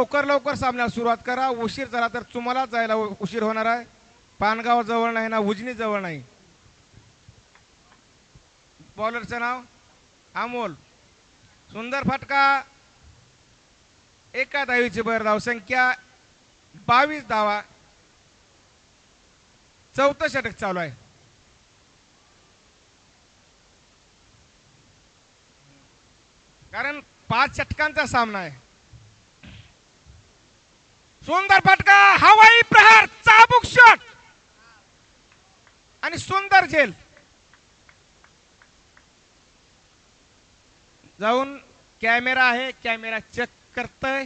लवकर लवकर सामन्याला सुरुवात करा. उशीर झाला तर तुम्हाला जायला उशीर होणार आहे. पानगाव जवळ नाही ना, उजनी जवळ नाही. बॉलरचं नाव अमोल. सुंदर फटका. एका धावीची भर. धावसंख्या 22 धावा. चौथं षटक चालू आहे. कारण 5 षटकांचा सामना आहे. सुंदर फटका. हवाई प्रहार. चाबूक शॉट आणि सुंदर झेल. जाऊन कॅमेरा आहे, कॅमेरा चेक करतोय.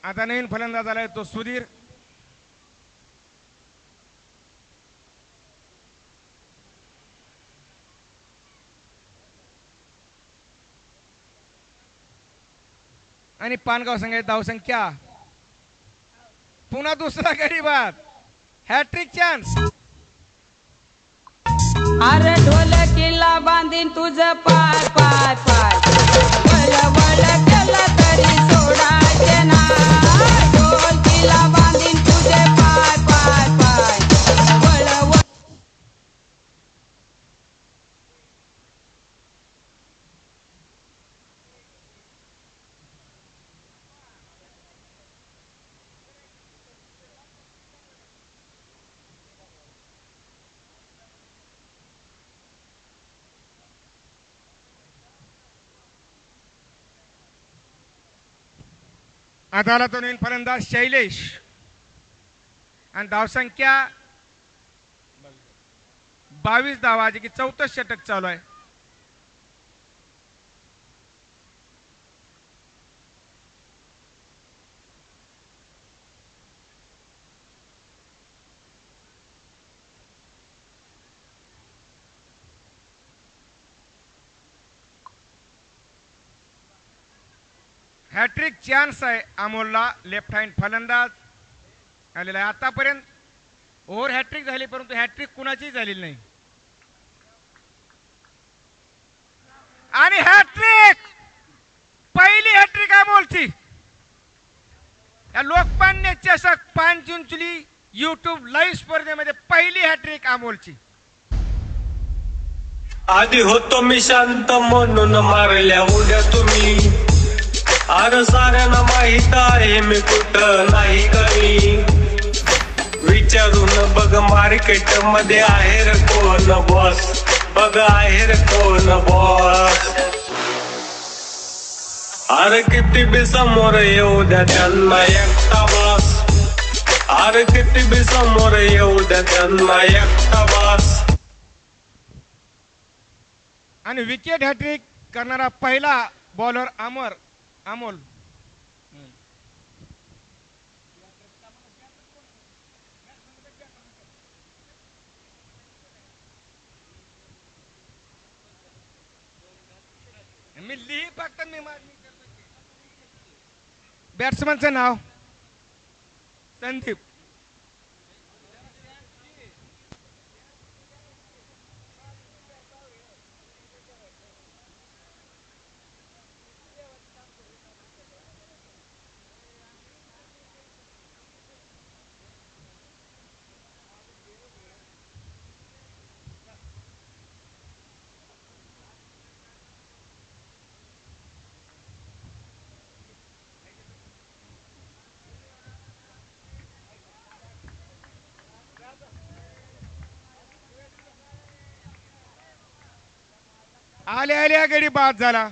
आता नवीन फलंदाज आलाय तो सुधीर. आणि पानगाव संघाची धावसंख्या पुन्हा दुसरा गडी बाद. Hat trick chance. अरे ढोलकीला बांधीन तुझं पाय पाय पाय वळ वळ केलं तरी सोडायचे नाही. ढोलकीला बांधीन तुझे पाय पाय पाय वळ वळ. आता आला तो नवीन फलंदाज शैलेश. आणि धावसंख्या 22 धावा. जे की चौथं षटक चालू आहे. हॅट्रिक चान्स आहे अमोलला. लेफ्ट हँड फलंदाज आलेला आहे. आतापर्यंत ओव्हर हॅट्रिक झाली, परंतु हॅट्रिक कुणाचीही झालेली नाही. आणि हॅट्रिक, पहिली हॅट्रिक अमोलची. या लोकमान्य चषक पानचिंचोली युट्यूब लाईव्ह स्पर्धेमध्ये पहिली हॅट्रिक अमोलची. आधी होतो मी शांत म्हणून मारल्या उद्या तुम्ही. अरे साऱ्यांना माहित आहे मी कुठं नाही कमी. विचारून बघ मार्केट मध्ये आहे रे कोण बॉस. बघ आहे रे कोण बॉस. अरे किती बी समोर येऊ द्या त्यांना एकटा बॉस. अरे किती बी समोर येऊ द्या त्यांना एकटा बॉस. आणि विकेट हॅट्रिक करणारा पहिला बॉलर अमोल. मी लिही फक्त मी बॅट्समनचं नाव संदीप. आल्या आल्या गडी बाद झाला.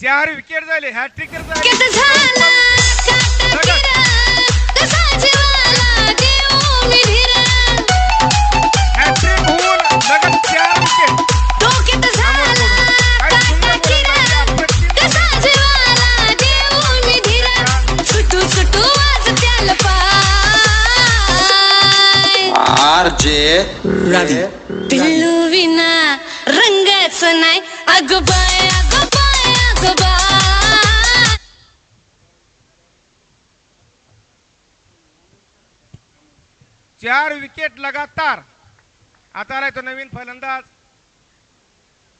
4 विकेट झाले. हॅट्रिक झाला काट फिरत कसा जीवाला देऊ मी धीर हॅट्रिक होऊन लगत 4 विकेट. डोक्यात झाला काट फिरत कसा जीवाला देऊ मी धीर सुटू सुटू वाजत्याल पाय आरजे रवी पिल्लू विना रंगाच नाही अगं बाय अगं बाय अगं बाय 4 विकेट लगातार. आता आलाय तो नवीन फलंदाज.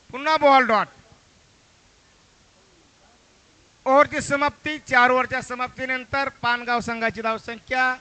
पुन्हा बॉल डॉट. ओव्हरची समाप्ती. 4 ओव्हरच्या समाप्तीनंतर पानगाव संघाची धावसंख्या